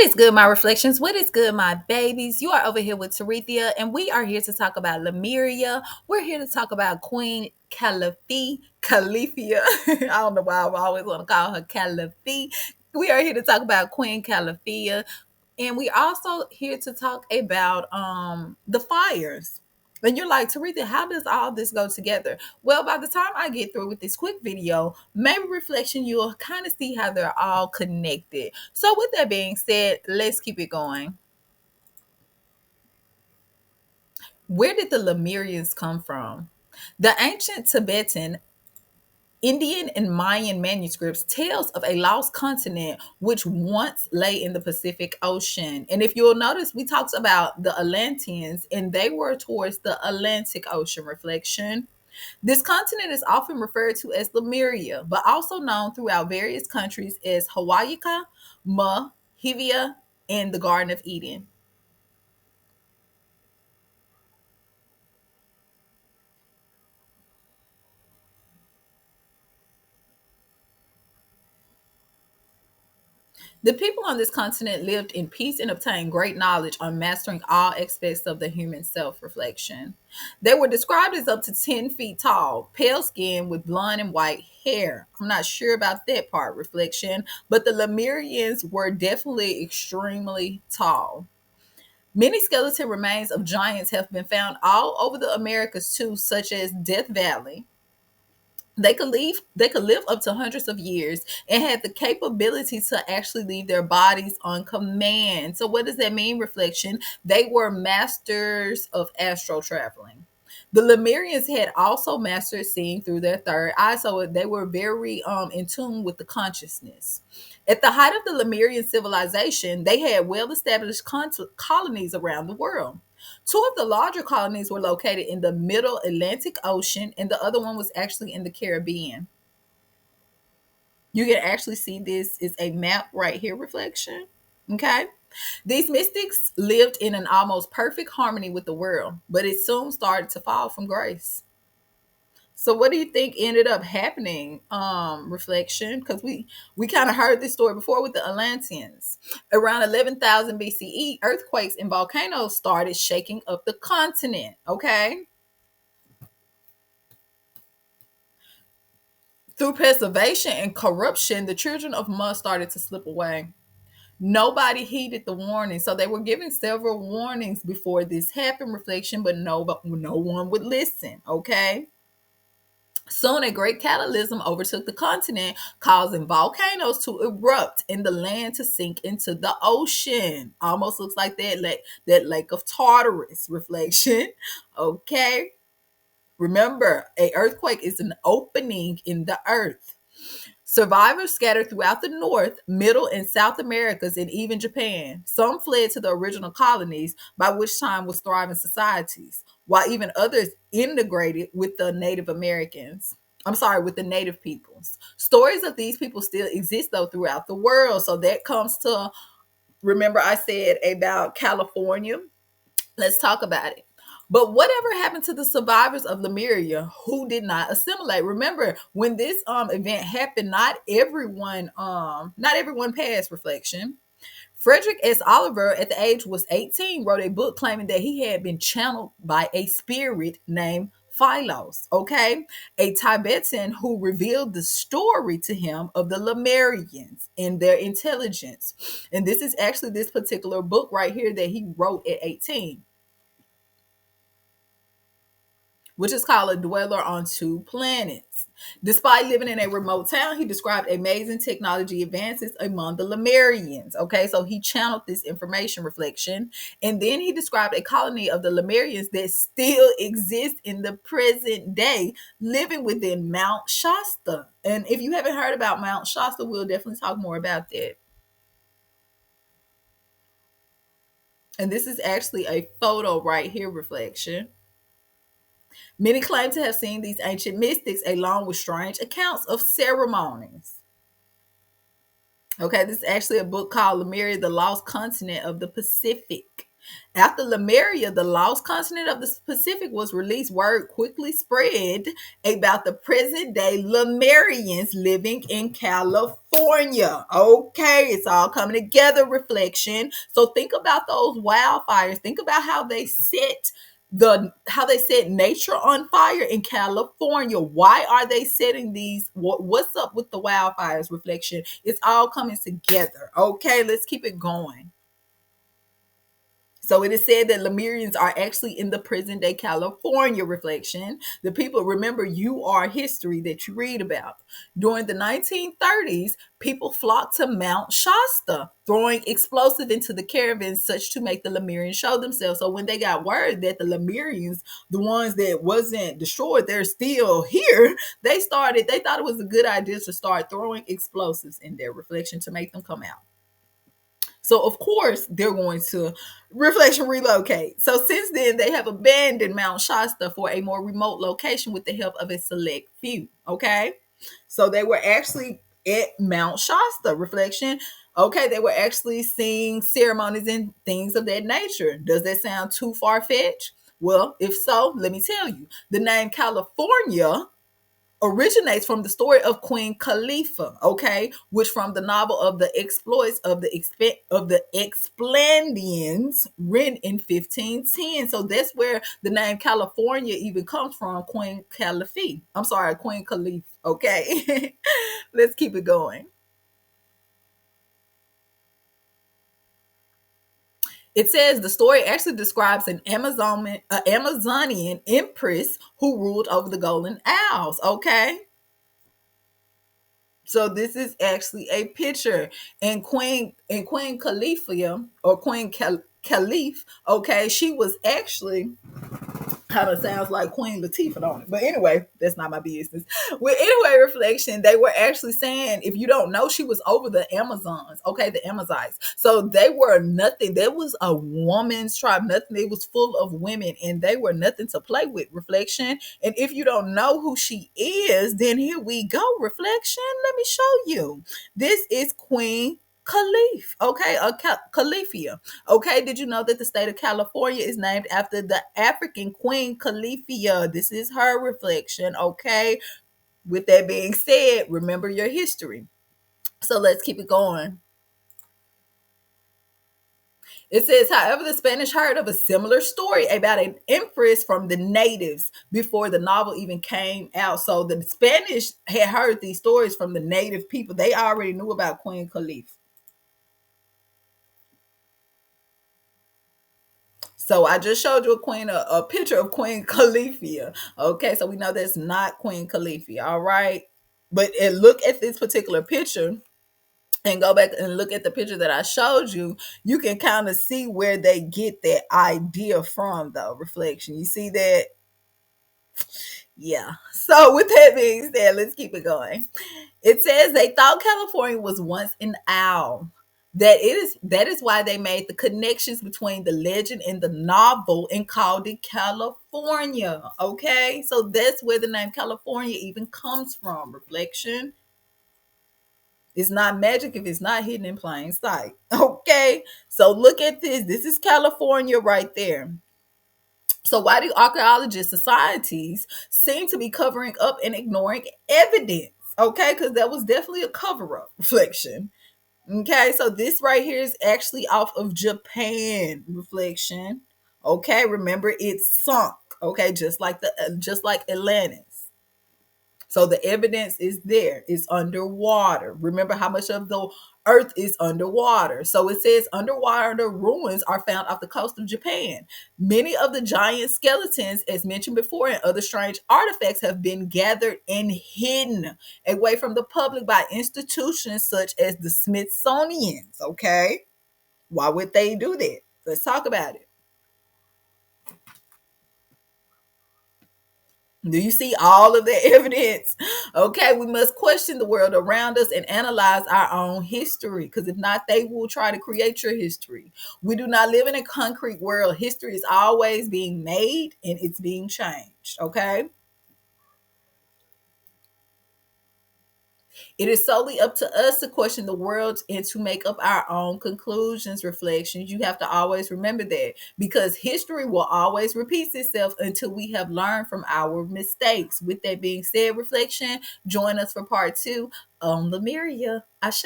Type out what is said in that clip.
is good, my reflections? What is good, my babies? You are over here with Terethia, and we are here to talk about Lemuria. We're here to talk about Queen Califia. I don't know why I always want to call her Califia. We are here to talk about Queen Califia, and we also here to talk about the fires. And you're like, Teresa, how does all this go together? Well, by the time I get through with this quick video, maybe reflection, you'll kind of see how they're all connected. So, with that being said, let's keep it going. Where did the Lemurians come from? The ancient Tibetan, Indian and Mayan manuscripts tells of a lost continent which once lay in the Pacific Ocean. And if you'll notice, we talked about the Atlanteans, and they were towards the Atlantic Ocean reflection. This continent is often referred to as Lemuria, but also known throughout various countries as Hawaii, Hivia, and the Garden of Eden. The people on this continent lived in peace and obtained great knowledge on mastering all aspects of the human self reflection. They were described as up to 10 feet tall, pale skin with blonde and white hair. I'm not sure about that part, reflection, but the Lemurians were definitely extremely tall. Many skeleton remains of giants have been found all over the Americas too, such as Death Valley. They could live up to hundreds of years and had the capability to actually leave their bodies on command. So what does that mean, reflection? They were masters of astral traveling. The Lemurians had also mastered seeing through their third eye, so they were very in tune with the consciousness. At the height of the Lemurian civilization, they had well established colonies around the world. Two of the larger colonies were located in the middle Atlantic Ocean, and the other one was actually in the Caribbean. You can actually see this is a map right here, reflection. Okay. These mystics lived in an almost perfect harmony with the world, but it soon started to fall from grace. So what do you think ended up happening? Reflection, because we kind of heard this story before with the Atlanteans. Around 11,000 BCE, earthquakes and volcanoes started shaking up the continent. Okay, through preservation and corruption, the children of mud started to slip away. Nobody heeded the warning, so they were given several warnings before this happened. Reflection, but no one would listen. Okay. Soon, a great catalysm overtook the continent, causing volcanoes to erupt and the land to sink into the ocean. Almost looks like that lake of Tartarus, reflection. Okay. Remember, a earthquake is an opening in the earth. Survivors scattered throughout the North, Middle, and South Americas, and even Japan. Some fled to the original colonies, by which time was thriving societies, while even others integrated with the Native Americans. I'm sorry, with the native peoples. Stories of these people still exist, though, throughout the world. So that comes to, remember, I said about California. Let's talk about it. But whatever happened to the survivors of Lemuria who did not assimilate? Remember, when this event happened, not everyone passed, reflection. Frederick S. Oliver, at the age was 18, wrote a book claiming that he had been channeled by a spirit named Philos, okay? A Tibetan who revealed the story to him of the Lemurians and their intelligence. And this is actually this particular book right here that he wrote at 18, which is called A Dweller on Two Planets. Despite living in a remote town, he described amazing technology advances among the Lemurians. Okay, so he channeled this information, reflection. And then he described a colony of the Lemurians that still exists in the present day, living within Mount Shasta. And if you haven't heard about Mount Shasta, we'll definitely talk more about that. And this is actually a photo right here, reflection. Many claim to have seen these ancient mystics along with strange accounts of ceremonies. Okay, this is actually a book called Lemuria, the Lost Continent of the Pacific. After Lemuria, the lost continent of the Pacific was released, word quickly spread about the present day Lemurians living in California. Okay, it's all coming together, reflection. So think about those wildfires. Think about how they set nature on fire in California. Why are they setting these? What's up with the wildfires? Reflection. It's all coming together. Okay, let's keep it going. So it is said that Lemurians are actually in the present day California, reflection. The people, remember, you are history that you read about. During the 1930s, people flocked to Mount Shasta, throwing explosive into the caravans such to make the Lemurians show themselves. So when they got word that the Lemurians, the ones that wasn't destroyed, they're still here, they thought it was a good idea to start throwing explosives in their reflection to make them come out. So of course they're going to reflection relocate. So since then they have abandoned Mount Shasta for a more remote location with the help of a select few. Okay. So they were actually at Mount Shasta, reflection. Okay, they were actually seeing ceremonies and things of that nature. Does that sound too far fetched? Well, if so, let me tell you. The name California originates from the story of Queen Califia, okay, which from the novel of the exploits of the Explandians written in 1510. So that's where the name California even comes from, Queen Califia. I'm sorry, Queen Caliph. Okay, let's keep it going. It says the story actually describes an Amazonian empress who ruled over the Golden Isles. Okay, so this is actually a picture, and Queen Califia or Caliph. Okay, she was actually kind of sounds like Queen Latifah on it. But anyway, that's not my business. Well, anyway, reflection, they were actually saying, if you don't know, she was over the Amazons, okay, the Amazons. So they were nothing. There was a woman's tribe, nothing. It was full of women, and they were nothing to play with, reflection. And if you don't know who she is, then here we go, reflection. Let me show you. This is Queen Caliph, okay, Califia. Okay, did you know that the state of California is named after the African Queen Califia? This is her reflection, okay? With that being said, remember your history. So let's keep it going. It says, however, the Spanish heard of a similar story about an empress from the natives before the novel even came out. So the Spanish had heard these stories from the native people. They already knew about Queen Caliph. So I just showed you a picture of Queen Califia. Okay, so we know that's not Queen Califia. All right, but look at this particular picture and go back and look at the picture that I showed you. You can kind of see where they get that idea from, though. Reflection. You see that? Yeah. So with that being said, let's keep it going. It says they thought California was once an owl. That is why they made the connections between the legend and the novel and called it California. Okay, so that's where the name California even comes from. Reflection. It's not magic if it's not hidden in plain sight. Okay, so look at this. This is California right there. So why do archaeologist societies seem to be covering up and ignoring evidence? Okay, because that was definitely a cover up, reflection. Okay, so this right here is actually off of Japan, reflection. Okay, remember it's sunk. Okay, just like Atlantis. So the evidence is there. It's underwater. Remember how much of the earth is underwater. So it says underwater ruins are found off the coast of Japan. Many of the giant skeletons, as mentioned before, and other strange artifacts have been gathered and hidden away from the public by institutions such as the Smithsonian's. Okay. Why would they do that? Let's talk about it. Do you see all of the evidence? Okay, we must question the world around us and analyze our own history, because if not, they will try to create your history. We do not live in a concrete world. History is always being made and it's being changed. Okay. It is solely up to us to question the world and to make up our own conclusions, reflections. You have to always remember that because history will always repeat itself until we have learned from our mistakes. With that being said, reflection, join us for part 2 on Lemuria. Ashe.